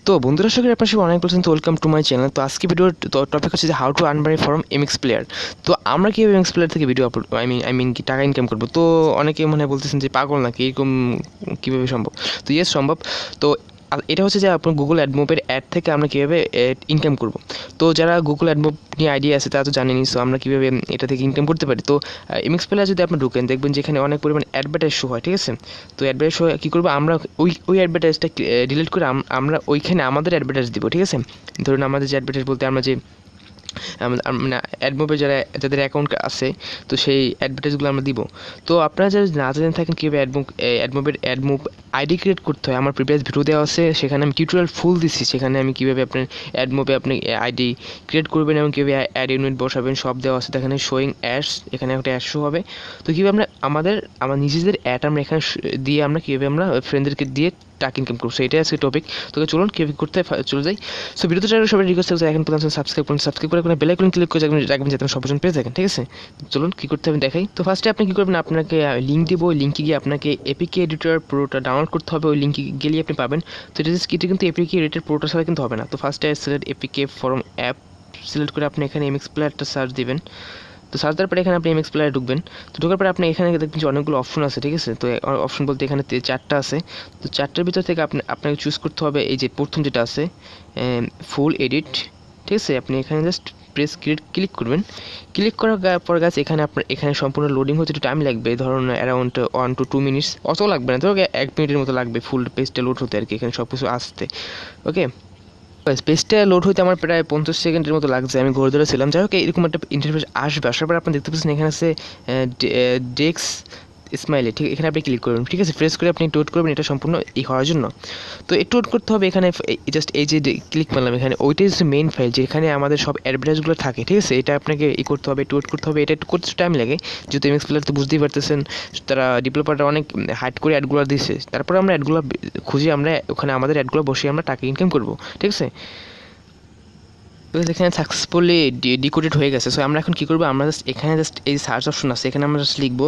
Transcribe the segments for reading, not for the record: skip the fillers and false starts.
তো বন্ধুরা আশা করি আপনার সবাই অনেক পর্যন্ত ওয়েলকাম টু মাই চ্যানেল। তো আজকে ভিডিওর টপিক হচ্ছে যে how to earn money from MX player. তো আমরা কীভাবে এমএক্স প্লেয়ার থেকে ভিডিও আপলোড আই মিন কি টাকা ইনকাম করবো। তো অনেকে মনে হয় বলতেছেন যে পাগল নাকি, এরকম কীভাবে সম্ভব। তো ইয়েস সম্ভব। তো এটা হচ্ছে যে আপনার গুগল অ্যাডমোবের অ্যাড থেকে আমরা কীভাবে ইনকাম করব। তো যারা গুগল অ্যাডমোব নিয়ে আইডিয়া আছে তারা তো জানেনি। সো আমরা কীভাবে এটা থেকে ইনকাম করতে পারি। তো এমএক্স প্লেয়ার যদি আপনি ঢুকেন দেখবেন যেখানে অনেক পরিমাণ অ্যাডভার্টাইজ শো হয়, ঠিক আছে। তো অ্যাডভার্টাইজ শো কী করবো আমরা, ওই অ্যাডভার্টাইজটা ডিলিট করে আমরা ওইখানে আমাদের অ্যাডভার্টাইজ দিব, ঠিক আছে। ধরুন আমাদের যে অ্যাডভার্টাইজ বলতে আমরা যে মানে অ্যাডমোবে যাদের অ্যাকাউন্ট আছে তো সেই অ্যাডভার্টাইজগুলো আমরা দিব। তো আপনারা যদি না জেনে থাকেন কীভাবে অ্যাডমোব আইডি ক্রিয়েট করতে হয়, আমার প্রিভিয়াস ভিডিও দেওয়া আছে, সেখানে আমি টিউটোরিয়াল ফুল দিচ্ছি। সেখানে আমি কীভাবে আপনার অ্যাডমোবে আপনি আইডি ক্রিয়েট করবেন এবং কীভাবে অ্যাড ইউনিট বসাবেন সব দেওয়া আছে। এখানে শোয়িং অ্যাডস, এখানে একটা অ্যাড শো হবে। তো কীভাবে আমরা আমার নিজেদের অ্যাড আমরা এখানে দিয়ে আমরা কীভাবে আমরা ফ্রেন্ডদেরকে দিয়ে টাকা ইনকাম করবো, সেটাই আজকে টপিক। তোকে চলুন কীভাবে করতে চলে যাই। সো ভিডিওতে সবাই রিকোয়েস্ট করছে এখন পর্যন্ত সাবস্ক্রাইব করে বেল আইকন ক্লিক করে রাখবেন যাতে সর্বপ্রথম পেয়ে থাকেন, ঠিক আছে। চলুন কী করতে হবে দেখাই। তো ফার্স্টে আপনি কী করবেন, আপনাকে লিঙ্ক দিব। ওই লিঙ্কে গিয়ে আপনাকে এপিকে এডিটর প্রোটা ডাউনলোড করতে হবে। ওই লিঙ্কে গেলে আপনি পাবেন। তো এটা কিন্তু এপিকে এডিটর প্রোটা ছাড়া কিন্তু হবে না। তো ফার্স্টে select APK form app select করে আপনি এখানে এমএক্স প্লেয়ারটা সার্চ দিবেন। তো সার্চ দেওয়ার পরে এখানে আপনি এমএক্স প্লেয়ারে ঢুকবেন। তো ঢোকার পরে আপনি এখানে দেখবেন যে অনেকগুলো অপশন আছে, ঠিক আছে। তো অপশন বলতে এখানে 4টা আছে। তো 4টার ভিতর থেকে আপনাকে চুজ করতে হবে এই যে প্রথম যেটা আছে ফুল এডিট, ঠিক আছে। আপনি এখানে জাস্ট প্রেস ক্লিক করবেন। ক্লিক করার পর গাছ এখানে সম্পূর্ণ লোডিং হতে একটু টাইম লাগবে, ধরুন অ্যারাউন্ড 1 to 2 মিনিটস, অত লাগবে না, ধরো 1 মিনিটের মতো লাগবে ফুল পেজটা লোড হতে আর কি, এখানে সব কিছু আসতে। ওকে, পেজটা লোড হইতে আমার প্রায় 50 সেকেন্ডের মতো লাগছে, আমি ঘুরে ধরেছিলাম। যাই হোক, এরকম একটা ইন্টারফেস আসবে। আসার পর আপনি দেখতে পাচ্ছেন এখানে আছে ডেক্স স্মাইলি, ঠিক এখানে আপনি ক্লিক করবেন, ঠিক আছে। প্রেস করে আপনি টোট করবেন এটা সম্পূর্ণ হওয়ার জন্য। তো একটু ওয়েট করতে হবে। এখানে জাস্ট এই যে ক্লিক করলাম এখানে, ওইটাই হচ্ছে মেইন ফাইল যেখানে আমাদের সব অ্যাডভার্টাইজগুলো থাকে, ঠিক আছে। এটা আপনাকে করতে হবে, একটু ওয়েট করতে হবে। এটা একটু করতে টাইম লাগে, যেহেতু এমএক্স প্লেয়ার তো বুঝতেই পারতেছেন তারা ডেভেলপাররা অনেক হাইড করে অ্যাডগুলো দিচ্ছে। তারপরে আমরা অ্যাডগুলো খুঁজে আমরা ওখানে আমাদের অ্যাডগুলো বসিয়ে আমরা টাকা ইনকাম করবো, ঠিক আছে। এখানে সাকসেসফুলি ডিকোডেড হয়ে গেছে। সো আমরা এখন কী করবো, আমরা জাস্ট এখানে জাস্ট এই সার্চ অপশন আছে, এখানে আমরা জাস্ট লিখবো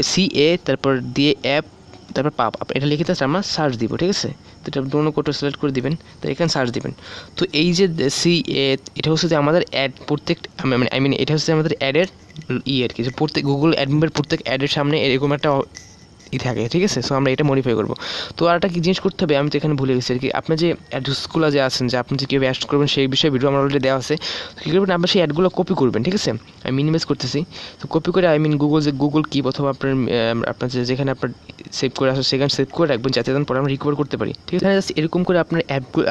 CA তারপর দিয়ে অ্যাপ তারপর পাপ, এটা লিখে জাস্ট আমরা সার্চ দিব, ঠিক আছে। তো এটা ডোনো কোডটা সিলেক্ট করে দিবেন, তো এখানে সার্চ দিবেন। তো এই যে CA এটা হচ্ছে যে আমাদের অ্যাড প্রত্যেক এটা হচ্ছে আমাদের অ্যাডের আর কি, যে প্রত্যেক গুগল অ্যাডমের প্রত্যেক অ্যাডের সামনে এরকম একটা থাকে, ঠিক আছে। সো আমরা এটা মডিফাই করবো। তো আর একটা কি জিনিস করতে হবে, আমি তো এখানে ভুলে গেছি আর কি। আপনার যে অ্যাডগুলো যে আছেন, যে আপনি যে কীভাবে অ্যাড করবেন সেই বিষয়ে ভিডিও আমার অলরেডি দেওয়া আছে। তো কী করবেন, আপনার সেই অ্যাডগুলো কপি করবেন, ঠিক আছে। আমি মিনিমাইজ করতেছি। তো কপি করে গুগল কিপ অথবা আপনার যেখানে আপনার সেভ করে আসে সেখানে সেভ করে রাখবেন, যাতে পরে আমরা রিকভার করতে পারি, ঠিক আছে। জাস্ট এরকম করে আপনার অ্যাপগুলো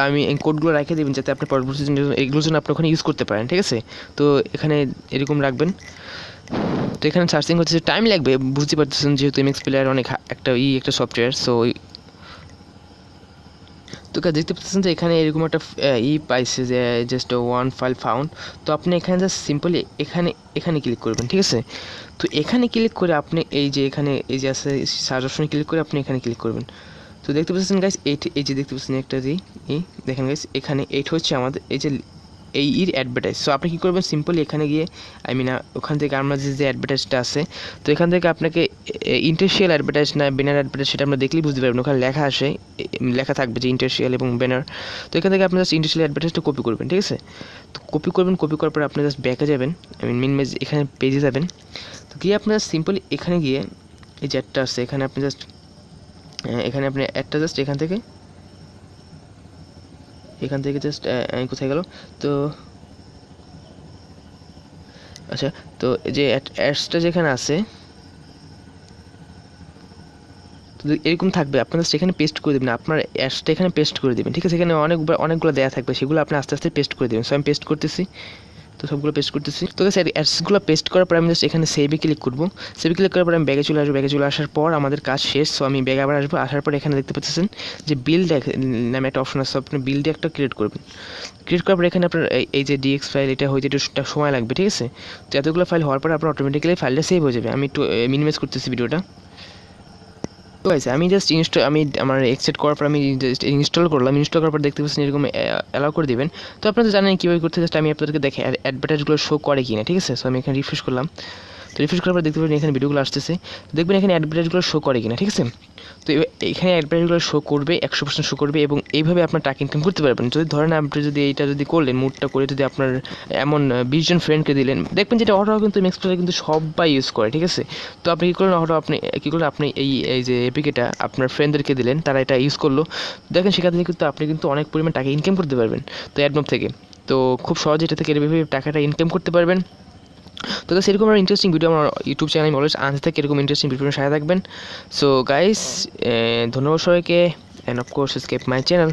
কোডগুলো রেখে দেবেন, যাতে আপনি পরবর্তী এগুলোর জন্য আপনি ওখানে ইউজ করতে পারেন, ঠিক আছে। তো এখানে এরকম রাখবেন। তো এখানে সার্চিং হচ্ছে, টাইম লাগবে, বুঝতে পারতেছেন, যেহেতু এমএক্স প্লেয়ার অনেক একটা সফটওয়্যার। সো তো দেখতে পাচ্ছেন যে এখানে এরকম একটা পাইছে যে জাস্ট 1 ফাইল ফাউন্ড। তো আপনি এখানে জাস্ট সিম্পলি এখানে ক্লিক করবেন, ঠিক আছে। তো এখানে ক্লিক করে আপনি এই যে এখানে এই যে আছে সার্চ অপশনে ক্লিক করে আপনি এখানে ক্লিক করবেন। তো দেখতে পাচ্ছেন গাইস, এই যে দেখতে পাচ্ছেন একটা দেখেন গাইস, এখানে এইটা হচ্ছে আমাদের এই যে এর অ্যাডভার্টাইজ। সো আপনি কী করবেন, সিম্পলি এখানে গিয়ে ওখান থেকে আমরা যে অ্যাডভার্টাইজটা আছে, তো এখান থেকে আপনাকে ইন্টারশিয়াল অ্যাডভার্টাইজ না ব্যানার অ্যাডভার্টাইজ সেটা আমরা দেখলেই বুঝতে পারবেন। ওখানে লেখা থাকবে যে ইন্টারশিয়াল এবং ব্যানার। তো এখান থেকে আপনি জাস্ট ইন্টারশিয়াল অ্যাডভার্টাইজটা কপি করবেন, ঠিক আছে। তো কপি করার পরে আপনি জাস্ট ব্যাকে যাবেন, মিনিমাইজ এখানে পেজে যাবেন। তো গিয়ে আপনার সিম্পলি এখানে গিয়ে এই যে অ্যাডটা আছে এখানে আপনি জাস্ট এখানে আপনি অ্যাডটা জাস্ট এখান থেকে জাস্ট কোথায় গেল, তো আচ্ছা, তো যে অ্যাডসটা যেখানে আছে তো এরকম থাকবে, আপনারা সেখানে পেস্ট করে দেবেন, আপনার অ্যাডসটা এখানে পেস্ট করে দেবেন, ঠিক আছে। এখানে অনেকগুলো দেওয়া থাকবে, সেগুলো আপনি আস্তে আস্তে পেস্ট করে দেবেন। সো আমি পেস্ট করতেছি, তো সবগুলো পেস্ট করতেছি। তো অ্যাডসগুলো পেস্ট করার পর আমি জাস্ট এখানে সেভে ক্লিক করবো। সেভে ক্লিক করার পর আমি ব্যাগে চলে আসবো। ব্যাগে চলে আসার পর আমাদের কাজ শেষ। সো আমি ব্যাগে আবার আসবো। আসার পর এখানে দেখতে পাচ্ছেন যে বিল্ড নামে একটা অপশন আছে, আপনি বিল্ডে একটা ক্রিয়েট করবেন। ক্রিয়েট করার পর এখানে আপনার এই যে ডিএক্স ফাইল এটা হইতে একটু সময় লাগবে, ঠিক আছে। তো এতগুলো ফাইল হওয়ার পর আপনার অটোমেটিক্যালি ফাইলটা সেভ হয়ে যাবে। আমি একটু মিনিমাইজ করতেছি ভিডিওটা। তো গাইস আমি জাস্ট আমার এক্সেপ্ট করার পর আমি জাস্ট ইনস্টল করলাম। ইনস্টল করার পর দেখতে পাচ্ছেন এরকম অ্যালাউ করে দেবেন। তো আপনারা জানেন কীভাবে করতে, জাস্ট আমি আপনাদেরকে দেখে অ্যাডভার্টাইজগুলো শো করে কিনা, ঠিক আছে। সো আমি এখানে রিফ্রেশ করলাম। তো রিফ্রেশ করার পর দেখতে পাবেন এখানে ভিডিওগুলো আসতেছে, দেখবেন এখানে অ্যাডভার্টাইজগুলো শো করে কিনা, ঠিক আছে। তো এখানে অ্যাডভার্টাইজগুলো শো করবে 100% শো করবে এবং এইভাবে আপনার টাকা ইনকাম করতে পারবেন। যদি ধরেন আপনি যদি এইটা যদি করলেন, মুডটা করে যদি আপনার এমন 20 জন ফ্রেন্ডকে দিলেন, দেখবেন যেটা অটো কিন্তু এমএক্স প্লেয়ার কিন্তু সবাই ইউজ করে, ঠিক আছে। তো আপনি কী করলেন, অটো আপনি কী করলেন, আপনি এই যে এপিকেটা আপনার ফ্রেন্ডদেরকে দিলেন, তারা এটা ইউজ করলো, দেখেন সেখান থেকে কিন্তু আপনি কিন্তু অনেক পরিমাণ টাকা ইনকাম করতে পারবেন তো অ্যাডমব থেকে। তো খুব সহজে এটা থেকে এভাবে টাকাটা ইনকাম করতে পারবেন। তো গাইস এরকম আর ইন্টারেস্টিং ভিডিও আমার ইউটিউব চ্যানেলে আমি অলওয়েজ আনতে থাকি, এরকম ইন্টারেস্টিং ভিডিও সাথে থাকবেন। সো গাইস ধন্যবাদ সবাইকে, and of course subscribe my channel.